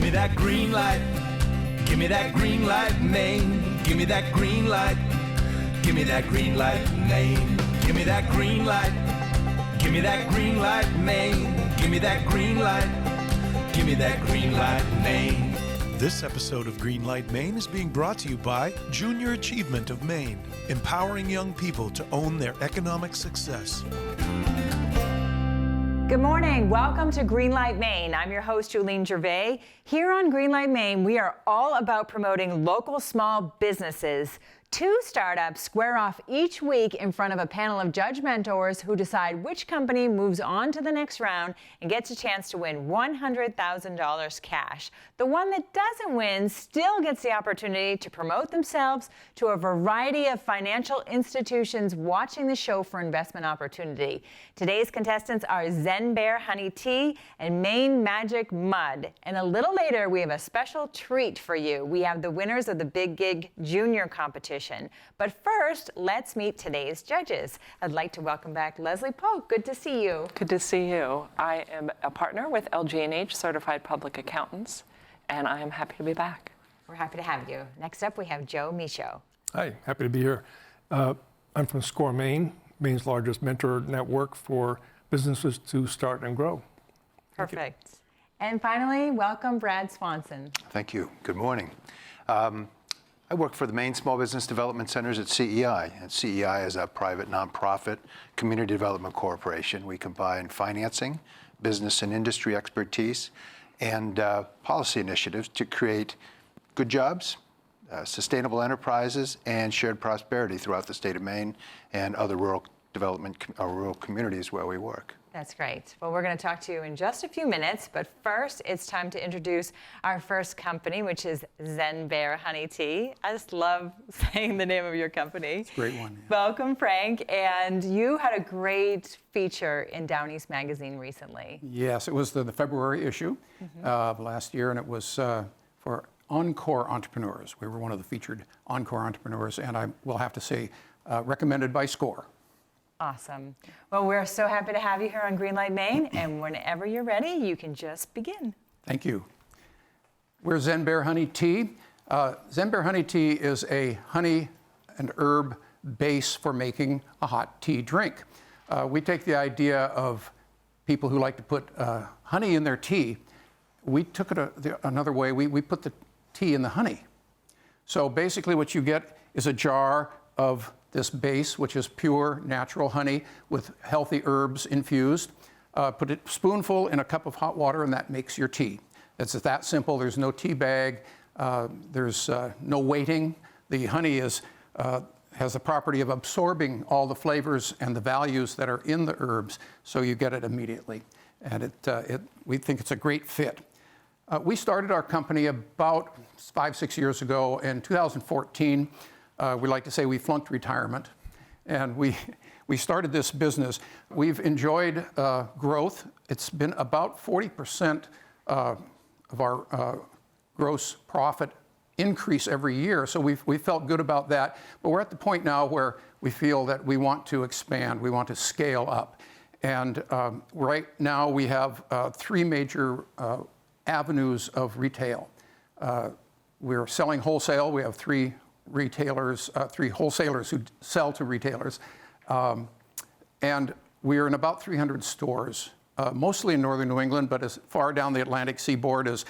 me that green light. Give me that green light, Maine. Give me that green light. Give me that green light, Maine. Give me that green light. Give me that green light, Maine. Give me that green light. Give me that green light, Maine. This episode of Greenlight Maine is being brought to you by Junior Achievement of Maine, empowering young people to own their economic success. Good morning. Welcome to Greenlight Maine. I'm your host, Julene Gervais. Here on Greenlight Maine, we are all about promoting local small businesses. 2 startups square off each week in front of a panel of judge mentors who decide which company moves on to the next round and gets a chance to win $100,000 cash. The one that doesn't win still gets the opportunity to promote themselves to a variety of financial institutions watching the show for investment opportunity. Today's contestants are Zen Bear Honey Tea and Maine Magic Mud. And a little later, we have a special treat for you. We have the winners of the Big Gig Junior competition. But first, let's meet today's judges. I'd like to welcome back Leslie Poake. Good to see you. Good to see you. I am a partner with LG&H, Certified Public Accountants, and I am happy to be back. We're happy to have you. Next up, we have Joe Michaud. Hi, happy to be here. I'm from SCORE Maine, Maine's largest mentor network for businesses to start and grow. Perfect. And finally, welcome Brad Swanson. Thank you. Good morning. I work for the Maine Small Business Development Centers at CEI, and CEI is a private nonprofit community development corporation. We combine financing, business and industry expertise, and policy initiatives to create good jobs, sustainable enterprises, and shared prosperity throughout the state of Maine and other rural development or rural communities where we work. That's great. Well, we're going to talk to you in just a few minutes, but first it's time to introduce our first company, which is Zen Bear Honey Tea. I just love saying the name of your company. It's a great one. Yeah. Welcome, Frank. And you had a great feature in Down East Magazine recently. Yes, it was the February issue of last year, and it was for Encore entrepreneurs. We were one of the featured Encore entrepreneurs, and I will have to say, recommended by SCORE. Awesome. Well, we're so happy to have you here on Greenlight Maine, and whenever you're ready, you can just begin. Thank you. We're Zen Bear Honey Tea. Zen Bear Honey Tea is a honey and herb base for making a hot tea drink. We take the idea of people who like to put honey in their tea. We took it another way. We put the tea in the honey. So basically what you get is a jar of this base, which is pure natural honey with healthy herbs infused. Put a spoonful in a cup of hot water, and that makes your tea. It's that simple. There's no tea bag. There's no waiting. The honey has the property of absorbing all the flavors and the values that are in the herbs, so you get it immediately. And we think it's a great fit. We started our company about 5-6 years ago. In 2014, we like to say we flunked retirement, and we started this business. We've enjoyed growth. It's been about 40% of our gross profit increase every year, so we felt good about that. But we're at the point now where we feel that we want to expand, we want to scale up. And right now we have 3 major avenues of retail. We're selling wholesale. We have 3 retailers, 3 wholesalers who sell to retailers. And we are in about 300 stores, mostly in northern New England, but as far down the Atlantic seaboard as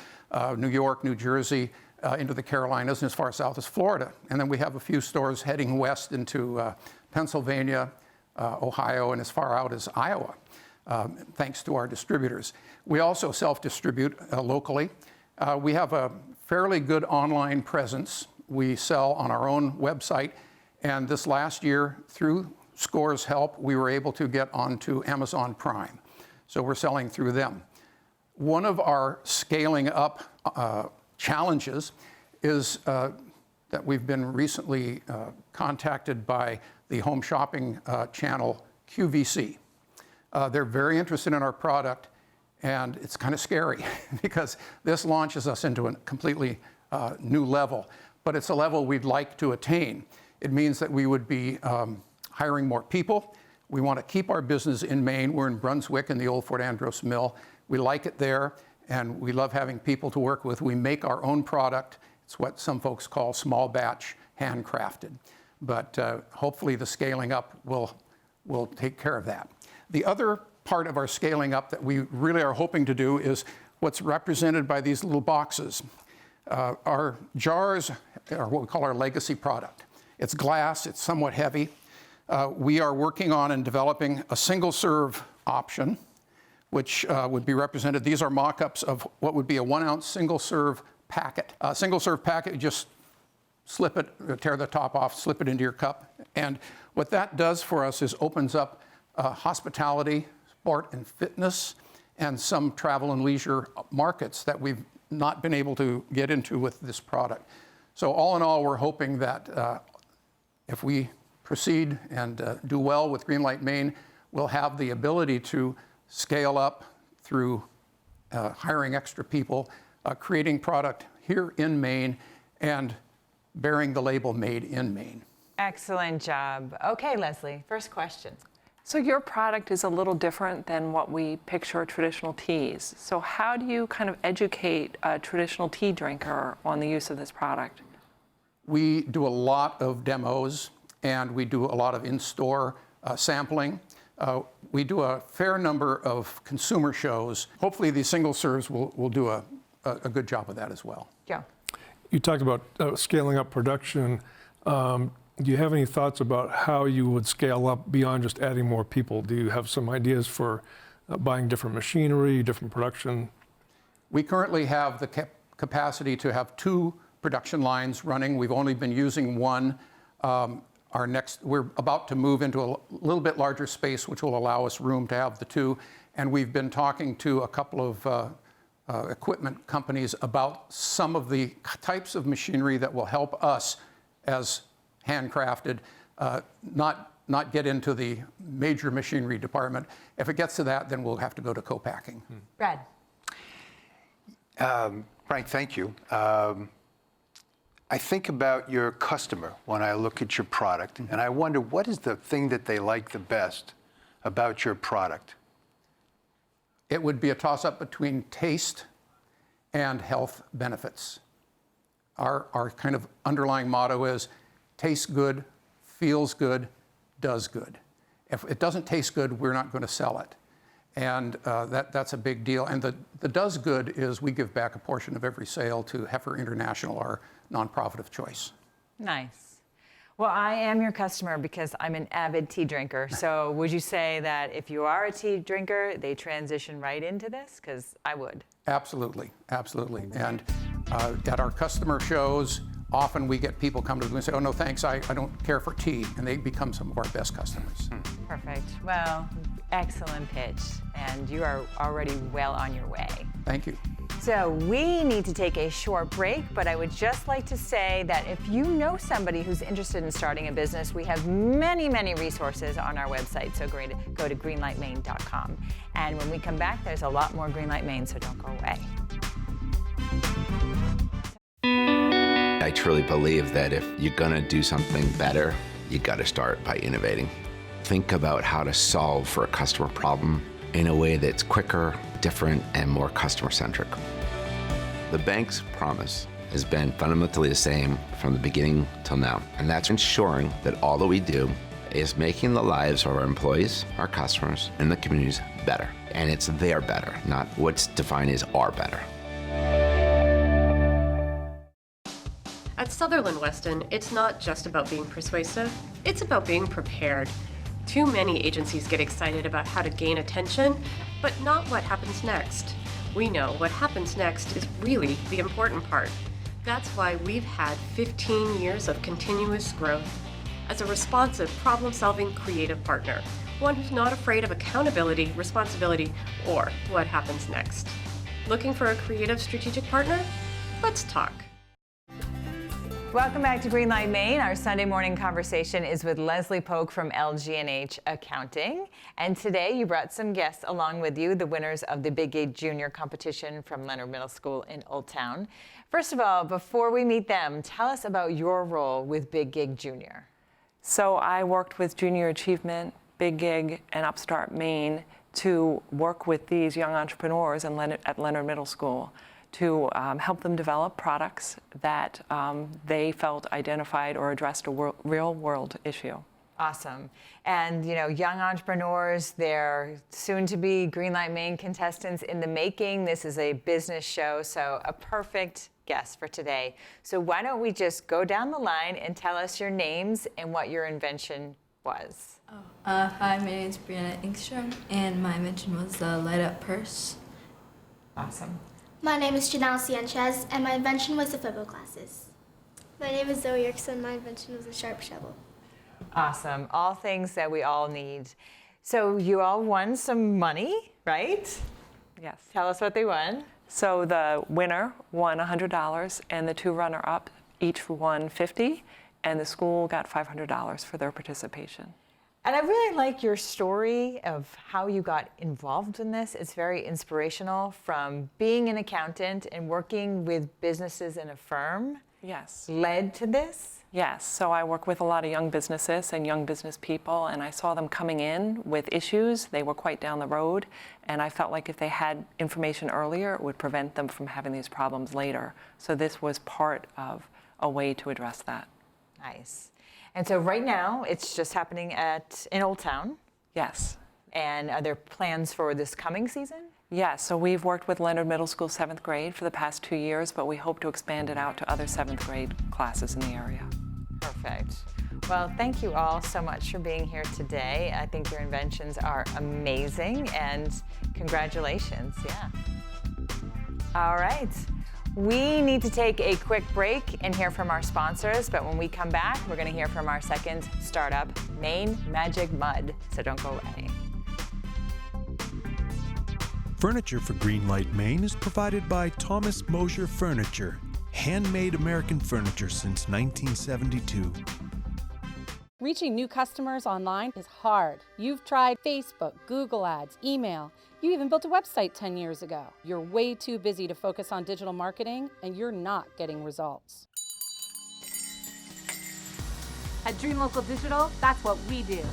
New York, New Jersey, into the Carolinas, and as far south as Florida. And then we have a few stores heading west into Pennsylvania, Ohio, and as far out as Iowa, thanks to our distributors. We also self-distribute locally. We have a fairly good online presence. We sell on our own website, and this last year, through SCORE's help, we were able to get onto Amazon Prime. So we're selling through them. One of our scaling up challenges is that we've been recently contacted by the home shopping channel QVC. They're very interested in our product, and it's kind of scary because this launches us into a completely new level. But it's a level we'd like to attain. It means that we would be hiring more people. We want to keep our business in Maine. We're in Brunswick in the old Fort Andros mill. We like it there, and we love having people to work with. We make our own product. It's what some folks call small batch, handcrafted. But hopefully the scaling up will take care of that. The other part of our scaling up that we really are hoping to do is what's represented by these little boxes. Our jars are what we call our legacy product. It's glass, it's somewhat heavy. We are working on and developing a single serve option, which would be represented. These are mock-ups of what would be a 1 ounce single serve packet. A single serve packet, you just slip it, tear the top off, slip it into your cup. And what that does for us is opens up hospitality, sport and fitness, and some travel and leisure markets that we've not been able to get into with this product. So all in all, we're hoping that if we proceed and do well with Greenlight Maine, we'll have the ability to scale up through hiring extra people, creating product here in Maine, and bearing the label Made in Maine. Excellent job. Okay, Leslie, first question. So your product is a little different than what we picture traditional teas. So how do you kind of educate a traditional tea drinker on the use of this product? We do a lot of demos, and we do a lot of in-store sampling. We do a fair number of consumer shows. Hopefully these single serves will do a good job of that as well. Joe. You talked about scaling up production. Do you have any thoughts about how you would scale up beyond just adding more people? Do you have some ideas for buying different machinery, different production? We currently have the capacity to have 2 production lines running. We've only been using one. We're about to move into a little bit larger space, which will allow us room to have the 2. And we've been talking to a couple of equipment companies about some of the types of machinery that will help us as handcrafted, not get into the major machinery department. If it gets to that, then we'll have to go to co-packing. Brad. Frank, thank you. I think about your customer when I look at your product, and I wonder what is the thing that they like the best about your product? It would be a toss-up between taste and health benefits. Our kind of underlying motto is tastes good, feels good, does good. If it doesn't taste good, we're not going to sell it. And that's a big deal. And the does good is we give back a portion of every sale to Heifer International, our nonprofit of choice. Nice. Well, I am your customer because I'm an avid tea drinker. So would you say that if you are a tea drinker, they transition right into this? Because I would. Absolutely, absolutely. And at our customer shows, often we get people come to us and say, oh, no, thanks, I don't care for tea. And they become some of our best customers. Perfect. Well, excellent pitch. And you are already well on your way. Thank you. So we need to take a short break, but I would just like to say that if you know somebody who's interested in starting a business, we have many, many resources on our website. So go to greenlightmaine.com. And when we come back, there's a lot more Greenlight Maine, so don't go away. I truly believe that if you're gonna do something better, you gotta start by innovating. Think about how to solve for a customer problem in a way that's quicker, different, and more customer-centric. The bank's promise has been fundamentally the same from the beginning till now, and that's ensuring that all that we do is making the lives of our employees, our customers, and the communities better. And it's their better, not what's defined as our better. At Sutherland Weston, it's not just about being persuasive, it's about being prepared. Too many agencies get excited about how to gain attention, but not what happens next. We know what happens next is really the important part. That's why we've had 15 years of continuous growth. As a responsive, problem-solving, creative partner, one who's not afraid of accountability, responsibility, or what happens next. Looking for a creative strategic partner? Let's talk. Welcome back to Greenlight Maine. Our Sunday morning conversation is with Leslie Poake from LG&H Accounting. And today you brought some guests along with you, the winners of the Big Gig Junior competition from Leonard Middle School in Old Town. First of all, before we meet them, tell us about your role with Big Gig Junior. So I worked with Junior Achievement, Big Gig, and Upstart Maine to work with these young entrepreneurs at Leonard Middle School to help them develop products that they felt identified or addressed a real-world issue. Awesome. And, you know, young entrepreneurs, they're soon-to-be Greenlight Maine contestants in the making. This is a business show, so a perfect guest for today. So why don't we just go down the line and tell us your names and what your invention was. Hi, my name is Brianna Engstrom, and my invention was the light-up purse. Awesome. My name is Janelle Sanchez, and my invention was the football glasses. My name is Zoe Erickson, my invention was a sharp shovel. Awesome. All things that we all need. So you all won some money, right? Yes. Tell us what they won. So the winner won $100, and the two runner-up each won $50, and the school got $500 for their participation. And I really like your story of how you got involved in this. It's very inspirational, from being an accountant and working with businesses in a firm. Yes. Led to this. Yes, so I work with a lot of young businesses and young business people, and I saw them coming in with issues. They were quite down the road, and I felt like if they had information earlier, it would prevent them from having these problems later. So this was part of a way to address that. Nice. And so right now, it's just happening in Old Town. Yes. And are there plans for this coming season? Yes, so we've worked with Leonard Middle School 7th grade for the past 2 years, but we hope to expand it out to other 7th grade classes in the area. Perfect. Well, thank you all so much for being here today. I think your inventions are amazing, and congratulations, yeah. All right. We need to take a quick break and hear from our sponsors, but when we come back, we're going to hear from our second startup, Maine Magic Mud, so don't go away. Furniture for Greenlight, Maine is provided by Thomas Mosier Furniture, handmade American furniture since 1972. Reaching new customers online is hard. You've tried Facebook, Google Ads, email. You even built a website 10 years ago. You're way too busy to focus on digital marketing, and you're not getting results. At Dream Local Digital, that's what we do.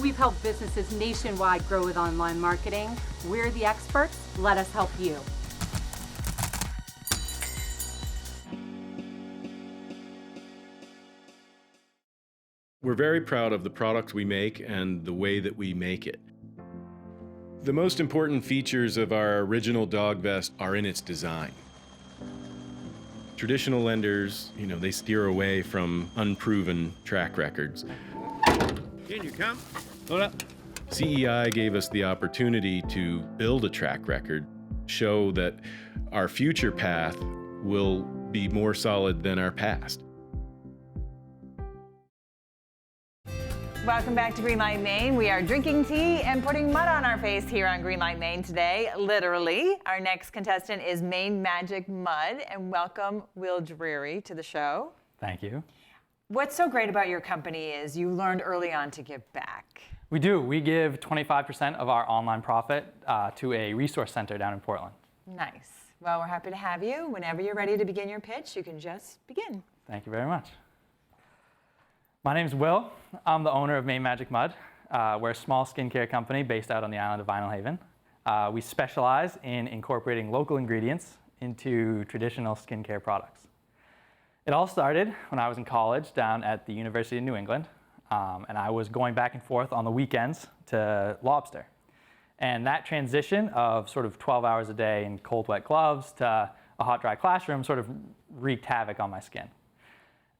We've helped businesses nationwide grow with online marketing. We're the experts. Let us help you. We're very proud of the product we make and the way that we make it. The most important features of our original dog vest are in its design. Traditional lenders, they steer away from unproven track records. In you come. Hold up. CEI gave us the opportunity to build a track record, show that our future path will be more solid than our past. Welcome back to Greenlight Maine. We are drinking tea and putting mud on our face here on Greenlight Maine today, literally. Our next contestant is Maine Magic Mud, and welcome Will Drury to the show. Thank you. What's so great about your company is you learned early on to give back. We do. We give 25% of our online profit to a resource center down in Portland. Nice. Well, we're happy to have you. Whenever you're ready to begin your pitch, you can just begin. Thank you very much. My name's Will. I'm the owner of Maine Magic Mud. We're a small skincare company based out on the island of Vinyl Haven. We specialize in incorporating local ingredients into traditional skincare products. It all started when I was in college down at the University of New England, and I was going back and forth on the weekends to Lobster. And that transition of sort of 12 hours a day in cold, wet gloves to a hot, dry classroom sort of wreaked havoc on my skin.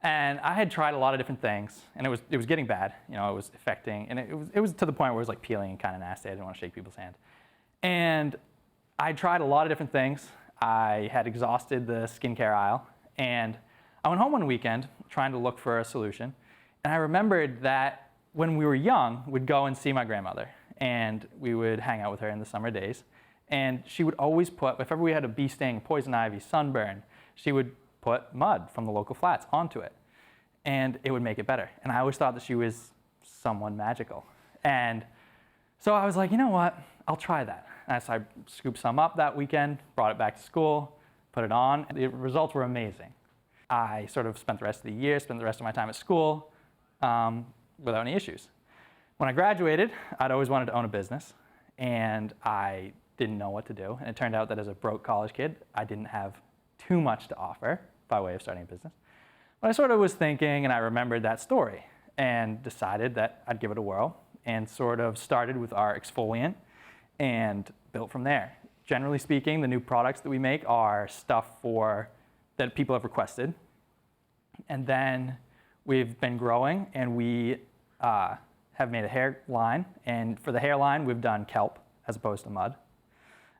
And I had tried a lot of different things, and it was getting bad. It was affecting, and it was to the point where it was like peeling and kind of nasty. I didn't want to shake people's hand. And I tried a lot of different things. I had exhausted the skincare aisle, and I went home one weekend trying to look for a solution. And I remembered that when we were young, we'd go and see my grandmother, and we would hang out with her in the summer days. And she would always put, if ever we had a bee sting, poison ivy, sunburn, she would put mud from the local flats onto it, and it would make it better. And I always thought that she was someone magical. And so I was like, you know what, I'll try that. And so I scooped some up that weekend, brought it back to school, put it on. The results were amazing. I sort of spent the rest of the year, spent the rest of my time at school without any issues. When I graduated, I'd always wanted to own a business. and I didn't know what to do. And it turned out that as a broke college kid, I didn't have too much to offer by way of starting a business. But I sort of was thinking, and I remembered that story and decided that I'd give it a whirl, and sort of started with our exfoliant and built from there. Generally speaking, the new products that we make are stuff that people have requested. And then we've been growing, and we have made a hair line. And for the hair line, we've done kelp as opposed to mud.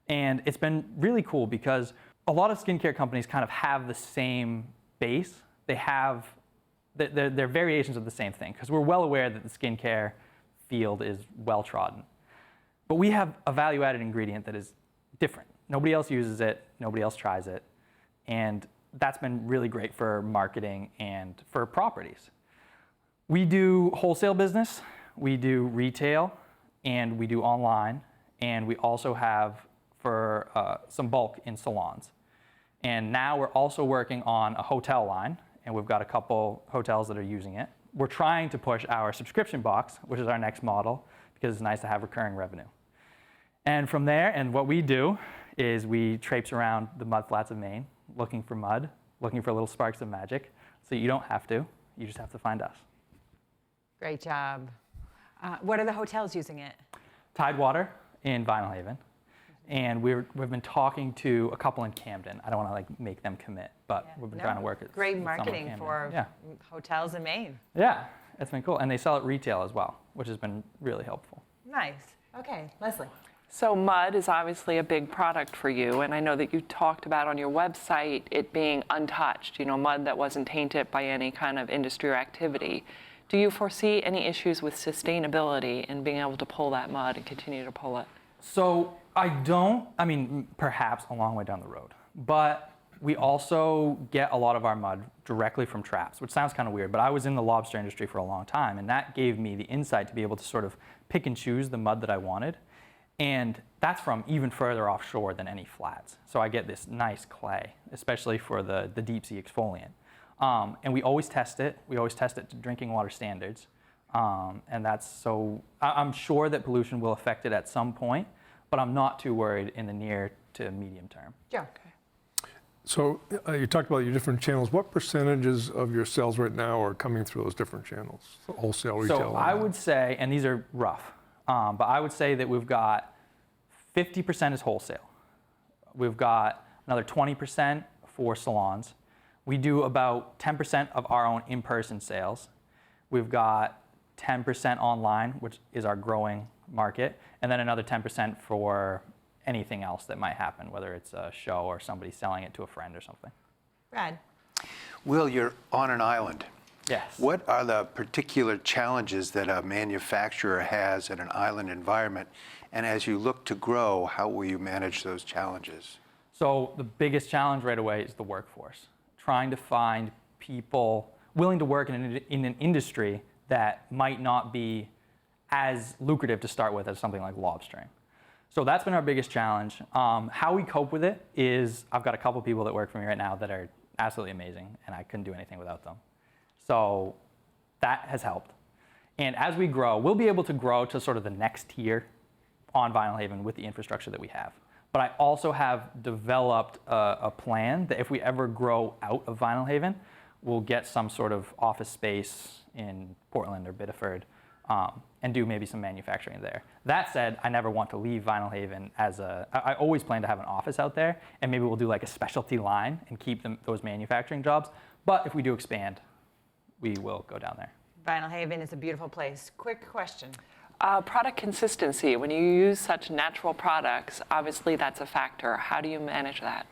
And it's been really cool because a lot of skincare companies kind of have the same base. They're variations of the same thing, because we're well aware that the skincare field is well trodden. But we have a value-added ingredient that is different. Nobody else uses it, nobody else tries it, and that's been really great for marketing and for properties. We do wholesale business, we do retail, and we do online, and we also have for some bulk in salons. And now we're also working on a hotel line, and we've got a couple hotels that are using it. We're trying to push our subscription box, which is our next model, because it's nice to have recurring revenue. And from there, and what we do is we traipse around the mud flats of Maine, looking for mud, looking for little sparks of magic. So you don't have to, you just have to find us. Great job. What are the hotels using it? Tidewater in Vinyl Haven. And we've been talking to a couple in Camden. I don't want to make them commit, but we've been trying to work it. Great marketing for hotels in Maine. Yeah, it's been cool. And they sell at retail as well, which has been really helpful. Nice. Okay, Leslie. So mud is obviously a big product for you, and I know that you talked about on your website it being untouched, mud that wasn't tainted by any kind of industry or activity. Do you foresee any issues with sustainability in being able to pull that mud and continue to pull it? So perhaps a long way down the road, but we also get a lot of our mud directly from traps, which sounds kind of weird, but I was in the lobster industry for a long time, and that gave me the insight to be able to sort of pick and choose the mud that I wanted. And that's from even further offshore than any flats. So I get this nice clay, especially for the deep sea exfoliant. And we always test it. We always test it to drinking water standards. And that's so, I'm sure that pollution will affect it at some point, but I'm not too worried in the near to medium term. Joe. Okay. So you talked about your different channels. What percentages of your sales right now are coming through those different channels? Wholesale, retail? So I would say, and these are rough, but I would say that we've got 50% is wholesale. We've got another 20% for salons. We do about 10% of our own in-person sales. We've got 10% online, which is our growing market, and then another 10% for anything else that might happen, whether it's a show or somebody selling it to a friend or something. Brad. Will, you're on an island. Yes. What are the particular challenges that a manufacturer has in an island environment? And as you look to grow, how will you manage those challenges? So the biggest challenge right away is the workforce. Trying to find people willing to work in an industry that might not be as lucrative to start with as something like lobstering. So that's been our biggest challenge. How we cope with it is I've got a couple people that work for me right now that are absolutely amazing, and I couldn't do anything without them. So that has helped. And as we grow, we'll be able to grow to sort of the next tier on Vinyl Haven with the infrastructure that we have. But I also have developed a plan that if we ever grow out of Vinyl Haven, we'll get some sort of office space in Portland or Biddeford and do maybe some manufacturing there. That said, I never want to leave Vinyl Haven I always plan to have an office out there, and maybe we'll do like a specialty line and keep those manufacturing jobs. But if we do expand, we will go down there. Vinyl Haven is a beautiful place. Quick question. Product consistency. When you use such natural products, obviously that's a factor. How do you manage that?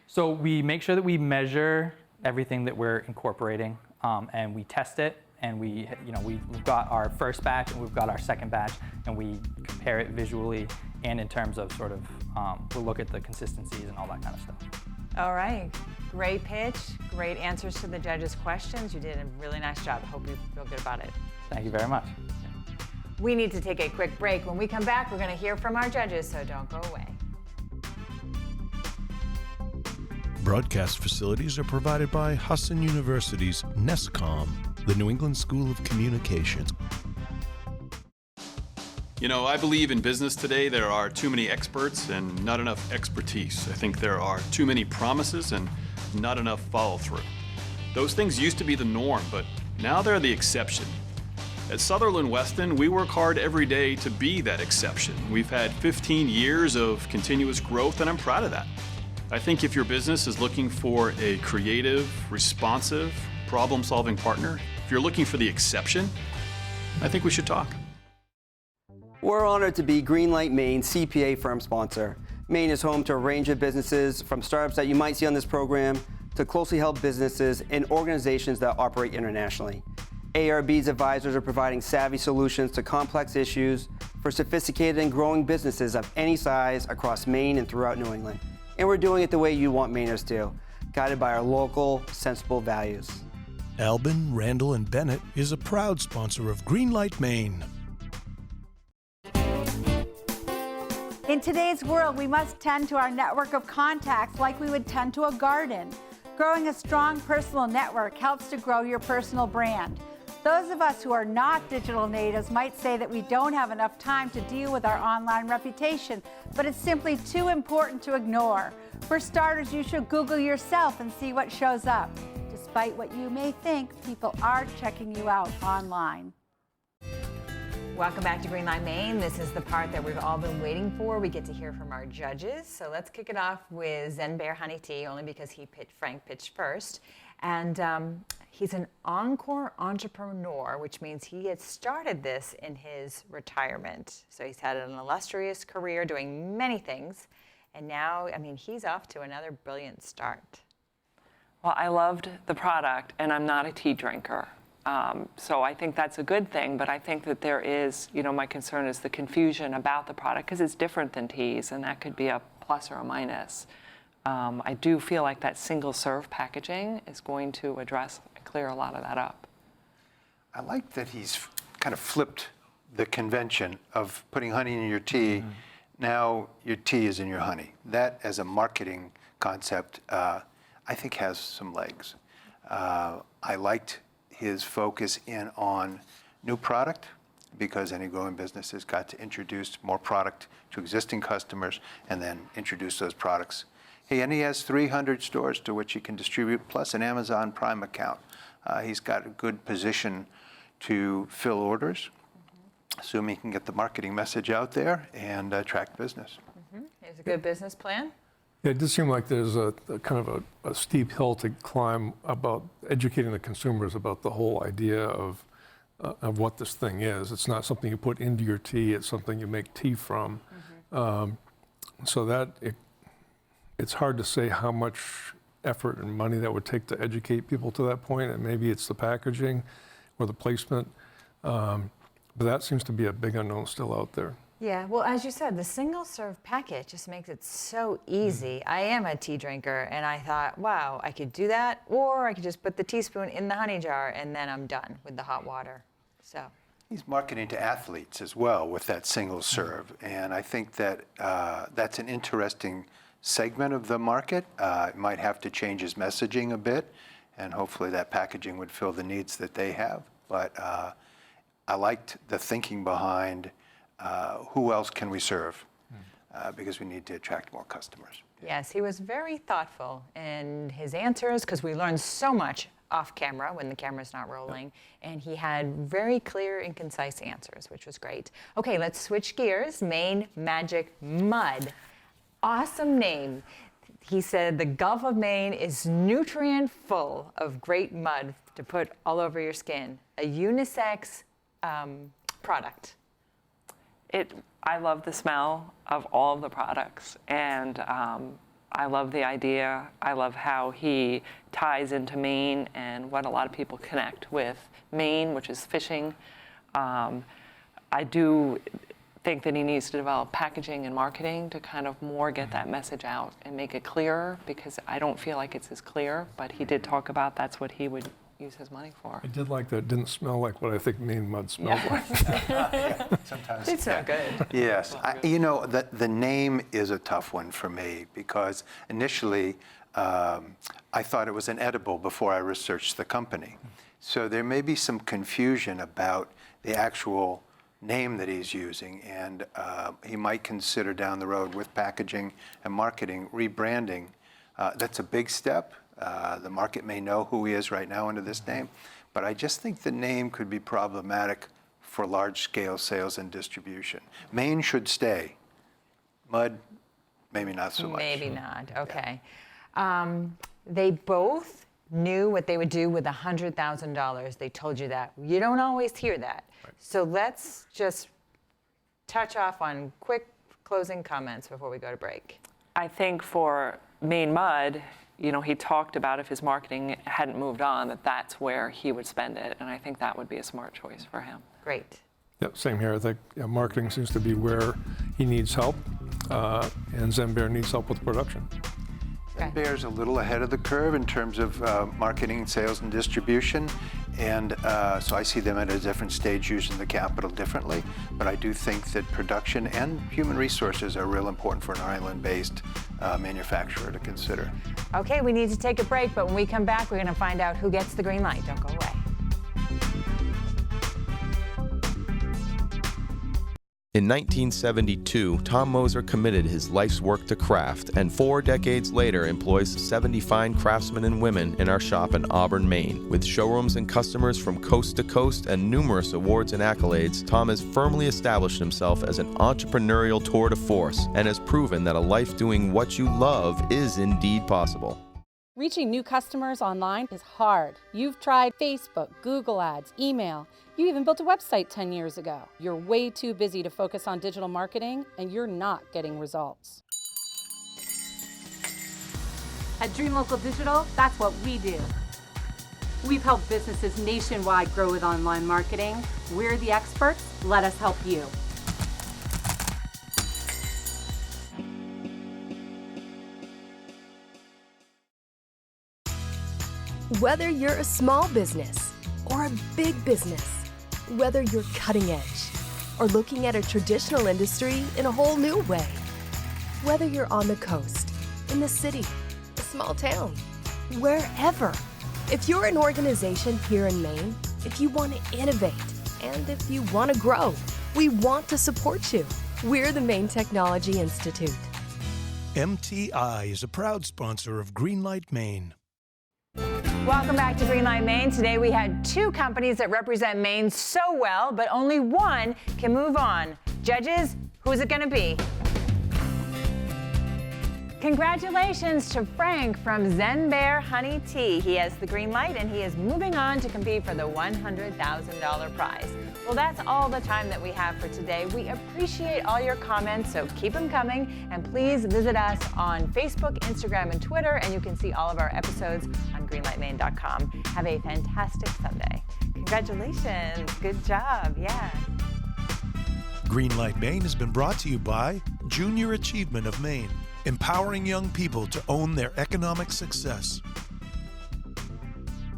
So we make sure that we measure everything that we're incorporating, and we test it. And we've got our first batch and we've got our second batch, and we compare it visually and in terms of sort of we'll look at the consistencies and all that kind of stuff. All right, great pitch, great answers to the judges' questions. You did a really nice job. I hope you feel good about it. Thank you very much. We need to take a quick break. When we come back, we're going to hear from our judges, so don't go away. Broadcast facilities are provided by Husson University's NESCOM, the New England School of Communications. You know, I believe in business today there are too many experts and not enough expertise. I think there are too many promises and not enough follow-through. Those things used to be the norm, but now they're the exception. At Sutherland Weston, we work hard every day to be that exception. We've had 15 years of continuous growth, and I'm proud of that. I think if your business is looking for a creative, responsive, problem-solving partner, if you're looking for the exception, I think we should talk. We're honored to be Greenlight Maine's CPA firm sponsor. Maine is home to a range of businesses, from startups that you might see on this program to closely held businesses and organizations that operate internationally. ARB's advisors are providing savvy solutions to complex issues for sophisticated and growing businesses of any size across Maine and throughout New England. And we're doing it the way you want Mainers to, guided by our local, sensible values. Albin, Randall, and Bennett is a proud sponsor of Greenlight Maine. In today's world, we must tend to our network of contacts like we would tend to a garden. Growing a strong personal network helps to grow your personal brand. Those of us who are not digital natives might say that we don't have enough time to deal with our online reputation, but it's simply too important to ignore. For starters, you should Google yourself and see what shows up. Despite what you may think, people are checking you out online. Welcome back to Greenlight Maine. This is the part that we've all been waiting for. We get to hear from our judges. So let's kick it off with Zen Bear Honey Tea, only because Frank pitched first. And he's an encore entrepreneur, which means he had started this in his retirement. So he's had an illustrious career doing many things. And now, I mean, he's off to another brilliant start. Well, I loved the product, and I'm not a tea drinker. So I think that's a good thing, but I think that there is, my concern is the confusion about the product, because it's different than teas, and that could be a plus or a minus. I do feel like that single-serve packaging is going to clear a lot of that up. I like that he's kind of flipped the convention of putting honey in your tea. Mm-hmm. Now your tea is in your honey. That, as a marketing concept, I think has some legs. I liked his focus in on new product, because any growing business has got to introduce more product to existing customers and then introduce those products. Hey, and he has 300 stores to which he can distribute, plus an Amazon Prime account. He's got a good position to fill orders, assuming he can get the marketing message out there and attract business. Mm-hmm. Here's a good business plan. Yeah, it does seem like there's a kind of a steep hill to climb about educating the consumers about the whole idea of what this thing is. It's not something you put into your tea, it's something you make tea from. Mm-hmm. So that it's hard to say how much effort and money that would take to educate people to that point, and maybe it's the packaging or the placement, but that seems to be a big unknown still out there. Yeah, well, as you said, the single-serve packet just makes it so easy. I am a tea drinker, and I thought, wow, I could do that, or I could just put the teaspoon in the honey jar, and then I'm done with the hot water. So he's marketing to athletes as well with that single serve, and I think that that's an interesting segment of the market. It might have to change his messaging a bit, and hopefully that packaging would fill the needs that they have. But I liked the thinking behind who else can we serve, because we need to attract more customers. Yes, he was very thoughtful in his answers, because we learned so much off camera when the camera's not rolling, and he had very clear and concise answers, which was great. Okay, let's switch gears. Maine Magic Mud. Awesome name. He said the Gulf of Maine is nutrient full of great mud to put all over your skin. A unisex product. I love the smell of all of the products, and I love the idea. I love how he ties into Maine and what a lot of people connect with Maine, which is fishing. I do think that he needs to develop packaging and marketing to kind of more get that message out and make it clearer, because I don't feel like it's as clear, but he did talk about that's what he would use his money for. I did like that it didn't smell like what I think Maine mud smells like. Yeah, sometimes. It's so good. Yes. The name is a tough one for me, because initially I thought it was an edible before I researched the company. So there may be some confusion about the actual name that he's using, and he might consider down the road with packaging and marketing, rebranding. That's a big step. The market may know who he is right now under this name, but I just think the name could be problematic for large-scale sales and distribution. Maine should stay. Mud, maybe not so much. Maybe not, okay. They both knew what they would do with $100,000. They told you that. You don't always hear that. Right. So let's just touch off on quick closing comments before we go to break. I think for Maine Mud, you know, he talked about if his marketing hadn't moved on, that's where he would spend it. And I think that would be a smart choice for him. Great. Yep, same here. I think marketing seems to be where he needs help, and Zen Bear needs help with production. Zen Bear's a little ahead of the curve in terms of marketing, sales, and distribution, and so I see them at a different stage using the capital differently, but I do think that production and human resources are real important for an island-based manufacturer to consider. Okay, we need to take a break, but when we come back, we're going to find out who gets the green light. Don't go away. In 1972, Tom Moser committed his life's work to craft, and 4 decades later employs 70 fine craftsmen and women in our shop in Auburn, Maine. With showrooms and customers from coast to coast and numerous awards and accolades, Tom has firmly established himself as an entrepreneurial tour de force and has proven that a life doing what you love is indeed possible. Reaching new customers online is hard. You've tried Facebook, Google Ads, email. You even built a website 10 years ago. You're way too busy to focus on digital marketing, and you're not getting results. At Dream Local Digital, that's what we do. We've helped businesses nationwide grow with online marketing. We're the experts. Let us help you. Whether you're a small business or a big business, whether you're cutting edge or looking at a traditional industry in a whole new way, whether you're on the coast, in the city, a small town, wherever. If you're an organization here in Maine, if you want to innovate, and if you want to grow, we want to support you. We're the Maine Technology Institute. MTI is a proud sponsor of Greenlight Maine. Welcome back to Greenlight Maine. Today we had 2 companies that represent Maine so well, but only one can move on. Judges, who is it going to be? Congratulations to Frank from Zen Bear Honey Tea. He has the green light and he is moving on to compete for the $100,000 prize. Well, that's all the time that we have for today. We appreciate all your comments, so keep them coming. And please visit us on Facebook, Instagram, and Twitter, and you can see all of our episodes on greenlightmaine.com. Have a fantastic Sunday. Congratulations. Good job. Yeah. Greenlight Maine has been brought to you by Junior Achievement of Maine, empowering young people to own their economic success.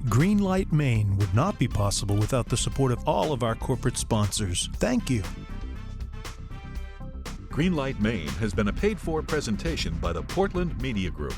Greenlight Maine would not be possible without the support of all of our corporate sponsors. Thank you. Greenlight Maine has been a paid-for presentation by the Portland Media Group.